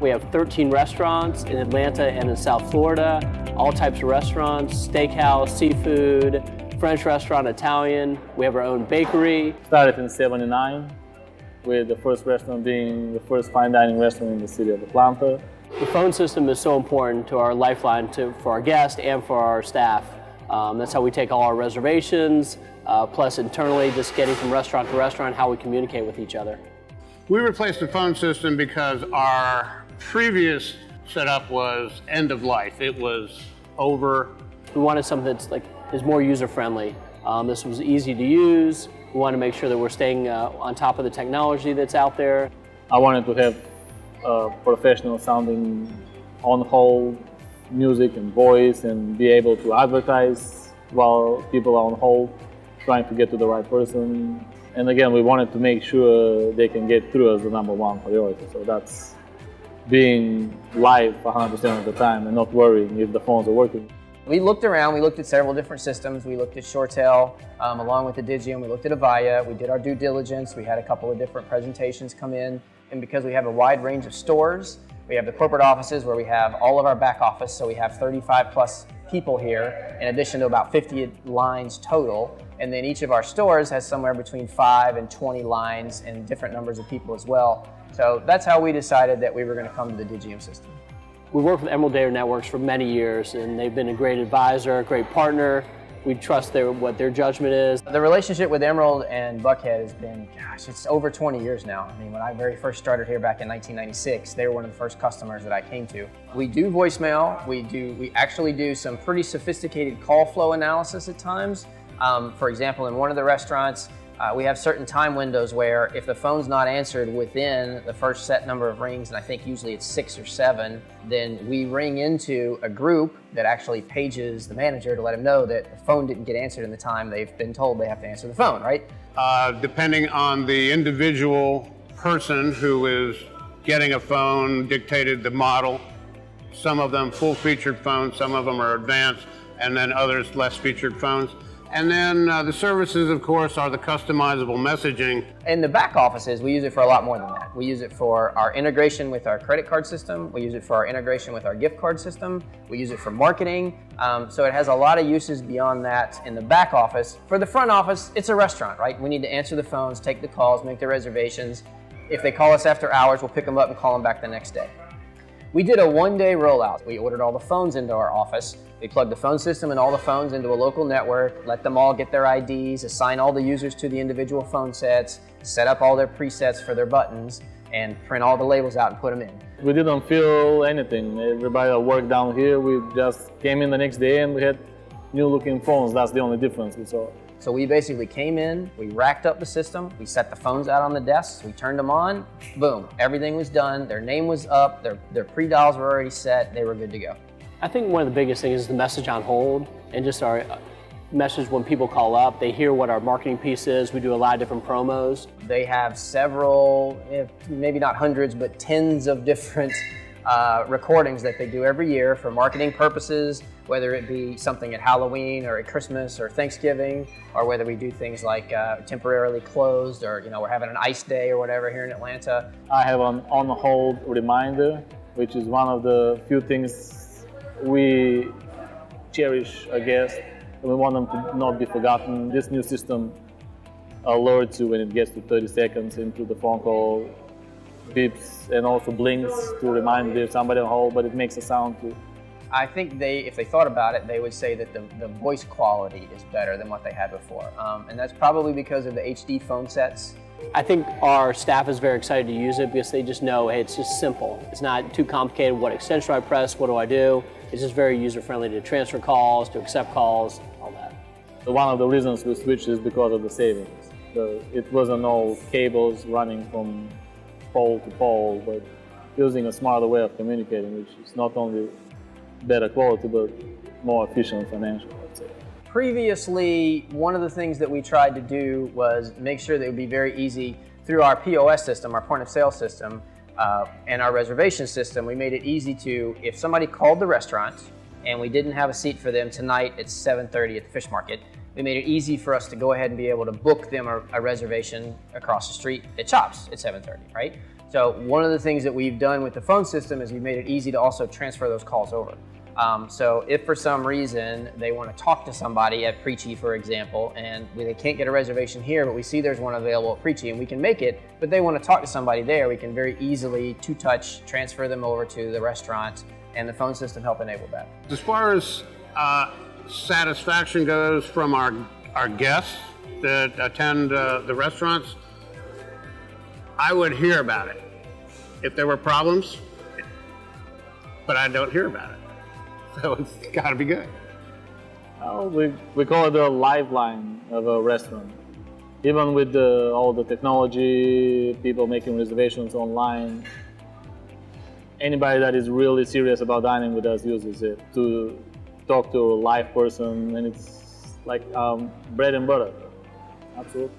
We have 13 restaurants in Atlanta and in South Florida, all types of restaurants, steakhouse, seafood, French restaurant, Italian. We have our own bakery. Started in '79, with the first restaurant being the first fine dining restaurant in the city of Atlanta. The phone system is so important to our lifeline for our guests and for our staff. That's how we take all our reservations, plus internally just getting from restaurant to restaurant, how we communicate with each other. We replaced the phone system because our previous setup was end of life. It was over. We wanted something that's is more user-friendly. This was easy to use. We want to make sure that we're staying on top of the technology that's out there. I wanted to have professional sounding on-hold music and voice and be able to advertise while people are on hold, trying to get to the right person. And again, we wanted to make sure they can get through as the #1 priority. So that's being live 100% of the time and not worrying if the phones are working. We looked around, we looked at several different systems. We looked at ShoreTel, along with the Digium. We looked at Avaya. We did our due diligence. We had a couple of different presentations come in. And because we have a wide range of stores, we have the corporate offices where we have all of our back office. So we have 35 plus people here, in addition to about 50 lines total. And then each of our stores has somewhere between 5 and 20 lines and different numbers of people as well. So that's how we decided that we were going to come to the Digium system. We worked with Emerald Data Networks for many years, and they've been a great advisor, a great partner. We trust what their judgment is. The relationship with Emerald and Buckhead has been, gosh, it's over 20 years now. I mean, when I very first started here back in 1996, they were one of the first customers that I came to. We do voicemail. We actually do some pretty sophisticated call flow analysis at times. For example, in one of the restaurants, we have certain time windows where if the phone's not answered within the first set number of rings, and I think usually it's 6 or 7, then we ring into a group that actually pages the manager to let him know that the phone didn't get answered in the time they've been told they have to answer the phone, right? Depending on the individual person who is getting a phone, dictated the model. Some of them full-featured phones, some of them are advanced, and then others less featured phones. And then the services, of course, are the customizable messaging. In the back offices, we use it for a lot more than that. We use it for our integration with our credit card system. We use it for our integration with our gift card system. We use it for marketing. So it has a lot of uses beyond that in the back office. For the front office, it's a restaurant, right? We need to answer the phones, take the calls, make the reservations. If they call us after hours, we'll pick them up and call them back the next day. We did a one-day rollout. We ordered all the phones into our office. We plugged the phone system and all the phones into a local network, let them all get their IDs, assign all the users to the individual phone sets, set up all their presets for their buttons, and print all the labels out and put them in. We didn't feel anything. Everybody that worked down here, we just came in the next day and we had new-looking phones. That's the only difference we saw. So we basically came in, we racked up the system, we set the phones out on the desks, we turned them on, boom, everything was done, their name was up, their pre-dials were already set, they were good to go. I think one of the biggest things is the message on hold, and just our message when people call up, they hear what our marketing piece is. We do a lot of different promos. They have several, maybe not hundreds, but tens of different recordings that they do every year for marketing purposes, whether it be something at Halloween or at Christmas or Thanksgiving, or whether we do things like temporarily closed, or we're having an ice day or whatever here in Atlanta. I have an on-hold reminder, which is one of the few things we cherish, I guess, and we want them to not be forgotten. This new system alerts you when it gets to 30 seconds into the phone call, beeps and also blinks to remind there's somebody on hold, but it makes a sound too. I think if they thought about it, they would say that the voice quality is better than what they had before. And that's probably because of the HD phone sets. I think our staff is very excited to use it because they just know, hey, it's just simple. It's not too complicated. What extension do I press? What do I do? It's just very user-friendly to transfer calls, to accept calls, all that. One of the reasons we switched is because of the savings. It wasn't all cables running from pole to pole, but using a smarter way of communicating, which is not only better quality, but more efficient financially, I'd say. Previously, one of the things that we tried to do was make sure that it would be very easy through our POS system, our point of sale system, and our reservation system. We made it easy to, if somebody called the restaurant and we didn't have a seat for them tonight at 7:30 at the fish market, we made it easy for us to go ahead and be able to book them a reservation across the street at Chops at 7:30, right? So one of the things that we've done with the phone system is we've made it easy to also transfer those calls over. So if for some reason they want to talk to somebody at Preachy, for example, and they can't get a reservation here, but we see there's one available at Preachy and we can make it, but they want to talk to somebody there, we can very easily, two-touch, transfer them over to the restaurant, and the phone system help enable that. As far as satisfaction goes from our guests that attend the restaurants, I would hear about it if there were problems, but I don't hear about it. So it's got to be good. Well, we call it the lifeline of a restaurant. Even with all the technology, people making reservations online, anybody that is really serious about dining with us uses it to talk to a live person, and it's like bread and butter. Absolutely.